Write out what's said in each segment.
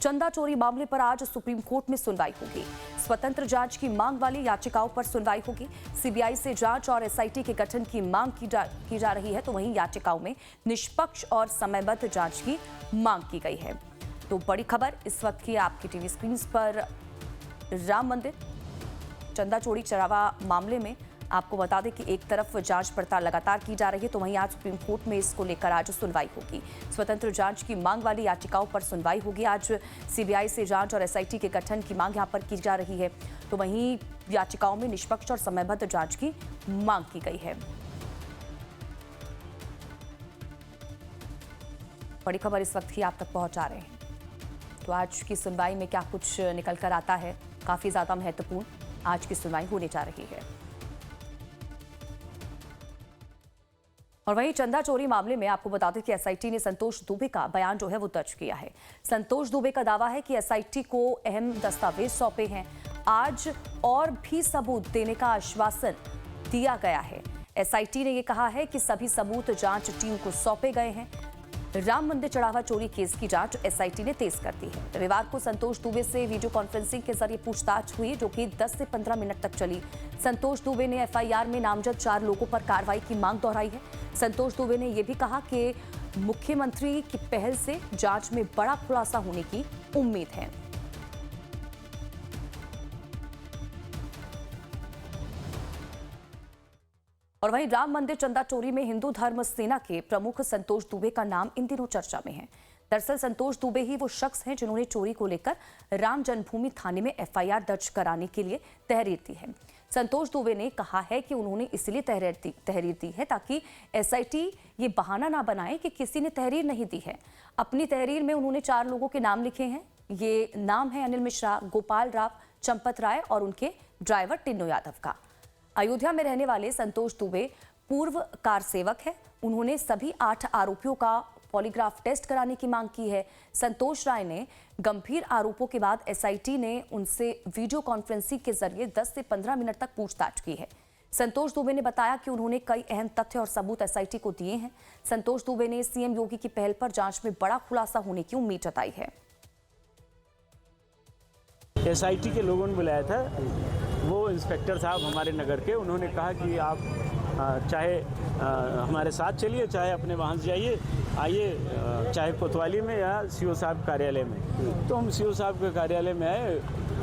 चंदा चोरी मामले पर आज सुप्रीम कोर्ट में सुनवाई होगी। स्वतंत्र जांच की मांग वाली याचिकाओं पर सुनवाई होगी। सीबीआई से जांच और एसआईटी के गठन की मांग की जा रही है, तो वहीं याचिकाओं में निष्पक्ष और समयबद्ध जांच की मांग की गई है। तो बड़ी खबर इस वक्त की आपकी टीवी स्क्रीन पर, राम मंदिर चंदा चोरी चढ़ावा मामले में आपको बता दें कि एक तरफ जांच पड़ताल लगातार की जा रही है, तो वहीं आज सुप्रीम कोर्ट में इसको लेकर आज सुनवाई होगी। स्वतंत्र जांच की मांग वाली याचिकाओं पर सुनवाई होगी। आज सीबीआई से जांच और एसआईटी के गठन की मांग यहां पर की जा रही है, तो वहीं याचिकाओं में निष्पक्ष और समयबद्ध जांच की मांग की गई है। बड़ी खबर इस वक्त ही आप तक पहुंचा रहे हैं। तो आज की सुनवाई में क्या कुछ निकल कर आता है, काफी ज्यादा महत्वपूर्ण आज की सुनवाई होने जा रही है। और वहीं चंदा चोरी मामले में आपको बता दें कि एसआईटी ने संतोष दुबे का बयान जो है वो दर्ज किया है। संतोष दुबे का दावा है कि एसआईटी को अहम दस्तावेज सौंपे हैं। आज और भी सबूत देने का आश्वासन दिया गया है। एसआईटी ने यह कहा है कि सभी सबूत जांच टीम को सौंपे गए हैं। राम मंदिर चढ़ावा चोरी केस की जांच एसआईटी ने तेज कर दी है। रविवार को संतोष दुबे से वीडियो कॉन्फ्रेंसिंग के जरिए पूछताछ हुई, जो कि 10 से 15 मिनट तक चली। संतोष दुबे ने एफआईआर में नामजद 4 लोगों पर कार्रवाई की मांग दोहराई है। संतोष दुबे ने यह भी कहा कि मुख्यमंत्री की पहल से जांच में बड़ा खुलासा होने की उम्मीद है। और वहीं राम मंदिर चंदा चोरी में हिंदू धर्म सेना के प्रमुख संतोष दुबे का नाम इन दिनों चर्चा में है। दरअसल संतोष दुबे ही वो शख्स हैं जिन्होंने चोरी को लेकर राम जन्मभूमि थाने में एफआईआर दर्ज कराने के लिए तहरीर दी है। संतोष दुबे ने कहा है कि उन्होंने इसलिए तहरीर दी है ताकि एसआईटी ये बहाना ना बनाए कि किसी ने तहरीर नहीं दी है। अपनी तहरीर में उन्होंने 4 लोगों के नाम लिखे हैं। ये नाम है अनिल मिश्रा, गोपाल राव, चंपत राय और उनके ड्राइवर टिन्नू यादव का। अयोध्या में रहने वाले संतोष दुबे पूर्व कार सेवक है। उन्होंने सभी 8 आरोपियों का पॉलीग्राफ टेस्ट कराने की मांग की है। संतोष राय ने गंभीर आरोपों के बाद एसआईटी ने उनसे वीडियो कॉन्फ्रेंसिंग के जरिए 10 से 15 मिनट तक पूछताछ की है। संतोष दुबे ने बताया कि उन्होंने कई अहम तथ्य और सबूत एसआईटी को दिए हैं। संतोष दुबे ने सीएम योगी की पहल पर जांच में बड़ा खुलासा होने की उम्मीद जताई है। एसआईटी के लोगों ने बुलाया था, वो इंस्पेक्टर साहब हमारे नगर के, उन्होंने कहा कि आप चाहे हमारे साथ चलिए, चाहे अपने वाहन से जाइए, आइए, चाहे कोतवाली में या सीओ साहब कार्यालय में। तो हम सीओ साहब के कार्यालय में आए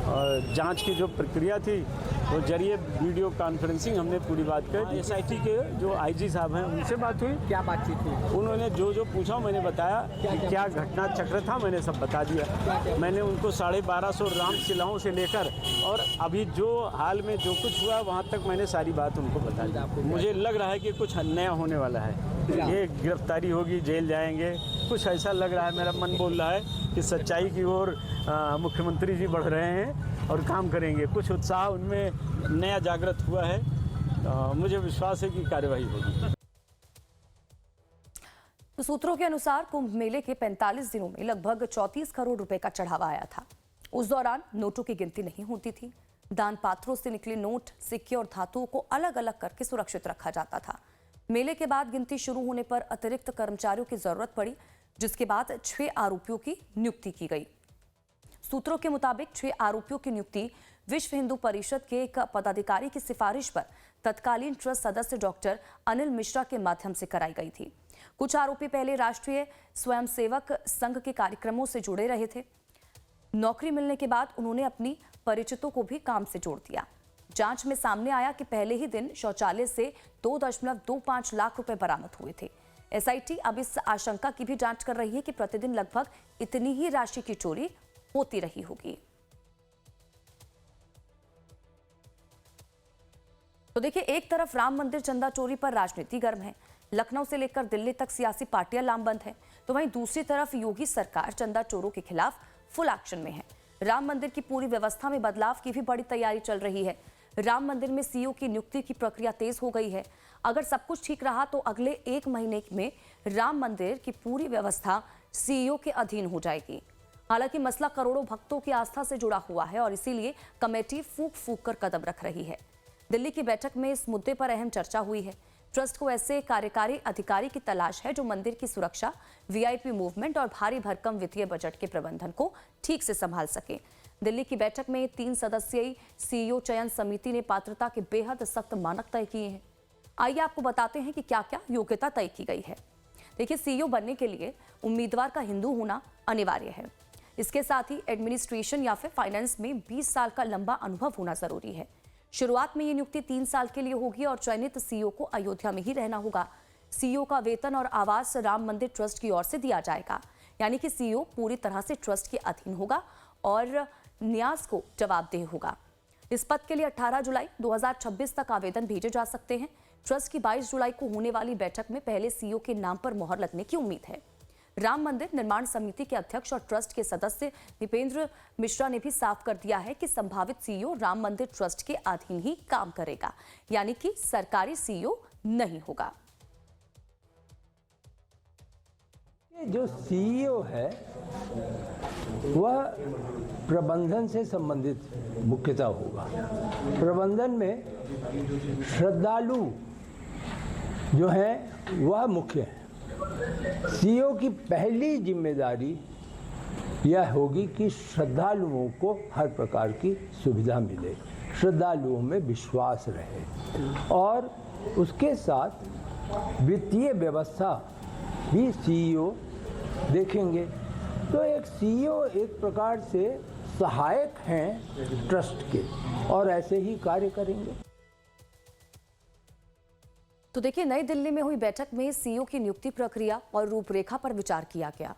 और जांच की जो प्रक्रिया थी वो जरिए वीडियो कॉन्फ्रेंसिंग हमने पूरी बात कही। एसआईटी के जो आईजी साहब हैं उनसे बात हुई। क्या बातचीत हुई? उन्होंने जो पूछा मैंने बताया कि क्या घटना चक्र था, मैंने सब बता दिया। मैंने उनको 1250 राम शिलाओं से लेकर और अभी जो हाल में जो कुछ हुआ वहाँ तक मैंने सारी बात उनको बता दी। मुझे लग रहा है कि कुछ नया होने वाला है। ये गिरफ्तारी होगी, जेल जाएंगे, कुछ ऐसा लग रहा है। मेरा मन बोल रहा है कि सच्चाई की ओर मुख्यमंत्री जी बढ़ रहे हैं और काम करेंगे। कुछ उत्साह उनमें नया जागृत हुआ है। मुझे विश्वास है कि कार्यवाही होगी। तो सूत्रों के अनुसार कुंभ मेले के 45 दिनों में लगभग 34 करोड़ रुपए का चढ़ावा आया था। उस दौरान नोटों की गिनती नहीं होती थी। दान पात्रों से निकले नोट, सिक्के और धातुओं को अलग अलग करके सुरक्षित रखा जाता था। मेले के बाद गिनती शुरू होने पर अतिरिक्त कर्मचारियों की जरूरत पड़ी, जिसके बाद 6 आरोपियों की नियुक्ति की गई। सूत्रों के मुताबिक 6 आरोपियों की नियुक्ति विश्व हिंदू परिषद के एक पदाधिकारी की सिफारिश पर तत्कालीन ट्रस्ट सदस्य डॉक्टर अनिल मिश्रा के माध्यम से कराई गई थी। कुछ आरोपी पहले राष्ट्रीय स्वयंसेवक संघ के कार्यक्रमों से जुड़े रहे थे। नौकरी मिलने के बाद उन्होंने अपनी परिचितों को भी काम से जोड़ दिया। जांच में सामने आया कि पहले ही दिन शौचालय से 2.25 लाख रुपए बरामद हुए थे। एसआईटी अब इस आशंका की भी जांच कर रही है कि प्रतिदिन लगभग इतनी ही राशि की चोरी होती रही होगी। तो देखिए, एक तरफ राम मंदिर चंदा चोरी पर राजनीति गर्म है। लखनऊ से लेकर दिल्ली तक सियासी पार्टियां लामबंद हैं, तो वहीं दूसरी तरफ योगी सरकार चंदा चोरों के खिलाफ फुल एक्शन में है। राम मंदिर की पूरी व्यवस्था में बदलाव की भी बड़ी तैयारी चल रही है। राम मंदिर में सीईओ की नियुक्ति की प्रक्रिया तेज हो गई है। अगर सब कुछ ठीक रहा तो अगले 1 महीने में राम मंदिर की पूरी व्यवस्था सीईओ के अधीन हो जाएगी। हालांकि मसला करोड़ों भक्तों की आस्था से जुड़ा हुआ है और इसीलिए कमेटी फूंक फूंक कर कदम रख रही है। दिल्ली की बैठक में इस मुद्दे पर अहम चर्चा हुई है। ट्रस्ट को ऐसे कार्यकारी अधिकारी की तलाश है जो मंदिर की सुरक्षा, वीआईपी मूवमेंट और भारी भरकम वित्तीय बजट के प्रबंधन को ठीक से संभाल सके। दिल्ली की बैठक में 3 सदस्यीय सीईओ चयन समिति ने पात्रता के बेहद सख्त मानक तय किए हैं। आइए आपको बताते हैं कि क्या क्या योग्यता तय की गई है। देखिए, सीईओ बनने के लिए उम्मीदवार का हिंदू होना अनिवार्य है। इसके साथ ही एडमिनिस्ट्रेशन या फिर फाइनेंस में 20 साल का लंबा अनुभव होना जरूरी है। शुरुआत में ये नियुक्ति 3 साल के लिए होगी और चयनित सीईओ को अयोध्या में ही रहना होगा। सीईओ का वेतन और आवास राम मंदिर ट्रस्ट की ओर से दिया जाएगा, यानी कि सीईओ पूरी तरह से ट्रस्ट के अधीन होगा और न्यास को जवाबदेह होगा। इस पद के लिए 18 जुलाई 2026 तक आवेदन भेजे जा सकते हैं। ट्रस्ट की 22 जुलाई को होने वाली बैठक में पहले सीईओ के नाम पर मोहर लगने की उम्मीद है। राम मंदिर निर्माण समिति के अध्यक्ष और ट्रस्ट के सदस्य दीपेंद्र मिश्रा ने भी साफ कर दिया है कि संभावित सीईओ राम मंदिर ट्रस्ट के अधीन ही काम करेगा, यानी कि सरकारी सीईओ नहीं होगा। जो सीईओ है वह प्रबंधन से संबंधित मुख्यतः होगा। प्रबंधन में श्रद्धालु जो है वह मुख्य है। सीईओ की पहली जिम्मेदारी यह होगी कि श्रद्धालुओं को हर प्रकार की सुविधा मिले, श्रद्धालुओं में विश्वास रहे और उसके साथ वित्तीय व्यवस्था भी सीईओ देखेंगे। तो एक सीईओ एक प्रकार से सहायक हैं ट्रस्ट के और ऐसे ही कार्य करेंगे। तो देखिए, नई दिल्ली में हुई बैठक में सीईओ की नियुक्ति प्रक्रिया और रूपरेखा पर विचार किया गया।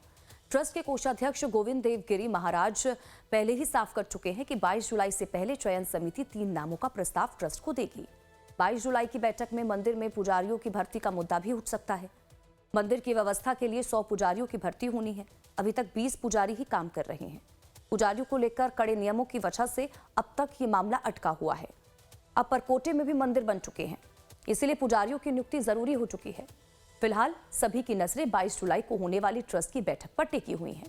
ट्रस्ट के कोषाध्यक्ष गोविंद देव गिरी महाराज पहले ही साफ कर चुके हैं कि 22 जुलाई से पहले चयन समिति 3 नामों का प्रस्ताव ट्रस्ट को देगी। 22 जुलाई की बैठक में मंदिर में पुजारियों की भर्ती का मुद्दा भी उठ सकता है। मंदिर की व्यवस्था के लिए 100 पुजारियों की भर्ती होनी है। अभी तक 20 पुजारी ही काम कर रहे हैं। पुजारियों को लेकर कड़े नियमों की वजह से अब तक ये मामला अटका हुआ है। अब परकोटे में भी मंदिर बन चुके हैं, इसलिए पुजारियों की नियुक्ति जरूरी हो चुकी है। फिलहाल सभी की नजरें 22 जुलाई को होने वाली ट्रस्ट की बैठक पर टिकी हुई हैं।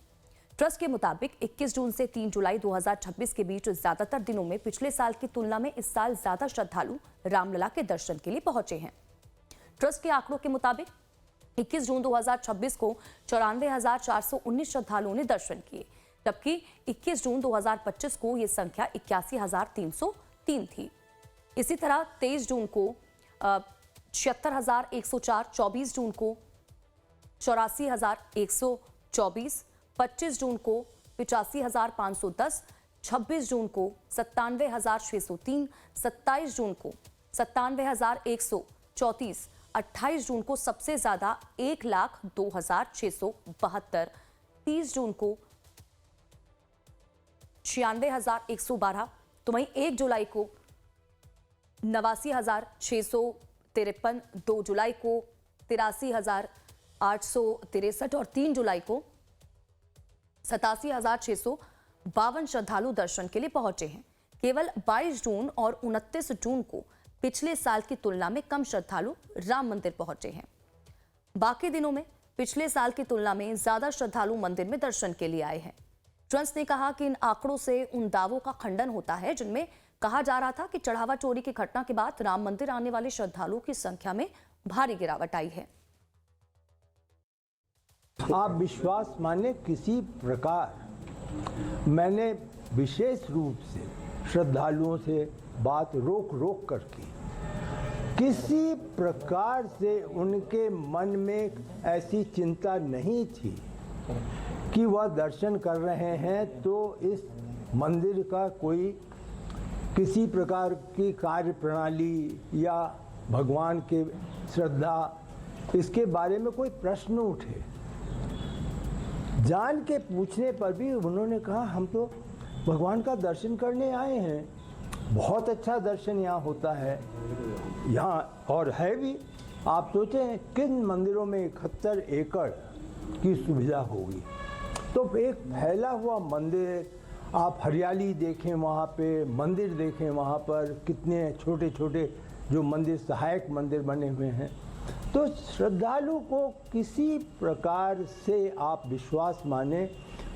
ट्रस्ट के मुताबिक 21 जून से 3 जुलाई 2026 के बीच ज्यादातर दिनों में पिछले साल की तुलना में इस साल ज्यादा श्रद्धालु रामलला के दर्शन के लिए पहुंचे हैं। ट्रस्ट के आंकड़ों के मुताबिक 21 जून 2026 को 94,419 श्रद्धालुओं ने दर्शन किए, जबकि 21 जून 2025 को यह संख्या 81,303 थी। इसी तरह 23 जून को 76,104, 24 जून को 84,124, 25 जून को 85,510, 26 जून को 97,603, 27 जून को 97,134, 28 जून को सबसे ज्यादा 1,02,672, 30 जून को 96,112, तो वहीं 1 जुलाई को 89,653, 2 जुलाई को 83,863 और 3 जुलाई को 87,652 श्रद्धालु दर्शन के लिए पहुंचे हैं। केवल 22 जून और 29 जून को पिछले साल की तुलना में कम श्रद्धालु राम मंदिर पहुंचे हैं। बाकी दिनों में पिछले साल की तुलना में ज्यादा श्रद्धालु मंदिर में दर्शन के लिए आए हैं। ट्रस्ट ने कहा कि इन आंकड़ों से उन दावों का खंडन होता है जिनमें कहा जा रहा था कि चढ़ावा चोरी की घटना के बाद राम मंदिर आने वाले श्रद्धालुओं की संख्या में भारी गिरावट आई है। आप विश्वास माने किसी प्रकार मैंने विशेष रूप से श्रद्धालुओं से बात रोक करके किसी प्रकार से उनके मन में ऐसी चिंता नहीं थी कि वह दर्शन कर रहे हैं तो इस मंदिर का कोई किसी प्रकार की कार्य प्रणाली या भगवान के श्रद्धा इसके बारे में कोई प्रश्न उठे। जान के पूछने पर भी उन्होंने कहा हम तो भगवान का दर्शन करने आए हैं, बहुत अच्छा दर्शन यहाँ होता है यहाँ और है भी। आप सोचें किन मंदिरों में 71 एकड़ की सुविधा होगी, तो एक फैला हुआ मंदिर, आप हरियाली देखें वहाँ पे, मंदिर देखें वहाँ पर कितने छोटे छोटे जो मंदिर सहायक मंदिर बने हुए हैं। तो श्रद्धालु को किसी प्रकार से आप विश्वास माने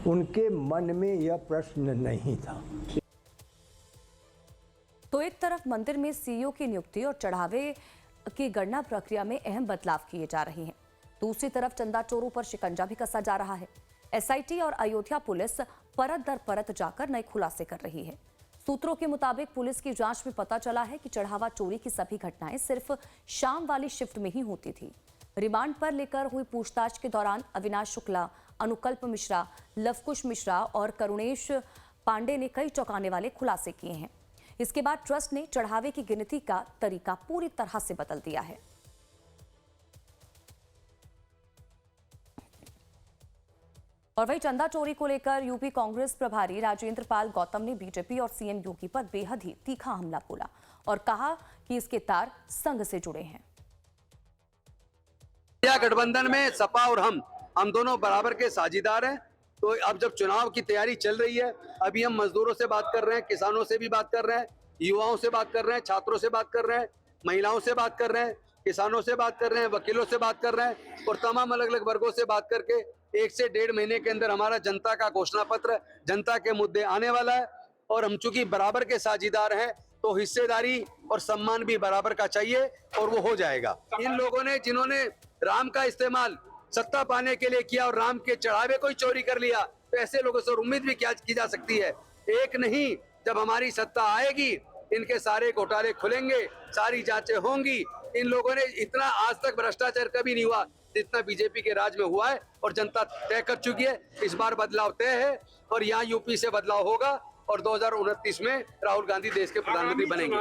उनके मन में यह प्रश्न नहीं था। तो एक तरफ मंदिर में सीईओ की नियुक्ति और चढ़ावे की गणना प्रक्रिया में अहम बदलाव किए जा रहे हैं। दूसरी तरफ चंदा चोरों पर शिकंजा भी कसा जा रहा है। एसआईटी और अयोध्या पुलिस परत दर परत जाकर नए खुलासे कर रही है। सूत्रों के मुताबिक पुलिस की जांच में पता चला है कि चढ़ावा चोरी की सभी घटनाएं सिर्फ शाम वाली शिफ्ट में ही होती थी। रिमांड पर लेकर हुई पूछताछ के दौरान अविनाश शुक्ला, अनुकल्प मिश्रा, लवकुश मिश्रा और करुणेश पांडे ने कई चौंकाने वाले खुलासे किए हैं। इसके बाद ट्रस्ट ने चढ़ावे की गिनती का तरीका पूरी तरह से बदल दिया है। और वही चंदा चोरी को लेकर यूपी कांग्रेस प्रभारी राजेंद्र पाल गौतम ने बीजेपी और सीएम योगी पर बेहद ही तीखा हमला बोला और कहा कि इसके तार संघ से जुड़े हैं। गठबंधन में सपा और हम दोनों बराबर के साझीदार हैं। तो अब जब चुनाव की तैयारी चल रही है, अभी हम मजदूरों से बात कर रहे हैं, किसानों से भी बात कर रहे हैं, युवाओं से बात कर रहे हैं, छात्रों से बात कर रहे हैं, महिलाओं से बात कर रहे हैं, किसानों से बात कर रहे हैं, वकीलों से बात कर रहे हैं और तमाम अलग अलग वर्गों से बात करके 1 से 1.5 महीने के अंदर हमारा जनता का घोषणा पत्र, जनता के मुद्दे आने वाला है। और हम चूंकि बराबर के साझीदार हैं तो हिस्सेदारी और सम्मान भी बराबर का चाहिए और वो हो जाएगा। इन लोगों ने जिन्होंने राम का इस्तेमाल सत्ता पाने के लिए किया और राम के चढ़ावे को ही चोरी कर लिया, तो ऐसे लोगों से उम्मीद भी क्या की जा सकती है। एक नहीं, जब हमारी सत्ता आएगी इनके सारे घोटाले खुलेंगे, सारी जांचें होंगी। इन लोगों ने इतना आज तक भ्रष्टाचार कभी नहीं हुआ जितना बीजेपी के राज में हुआ है और जनता तय कर चुकी है। इस बार बदलाव तय है और यहाँ यूपी से बदलाव होगा और 2029 में राहुल गांधी देश के प्रधानमंत्री बनेंगे।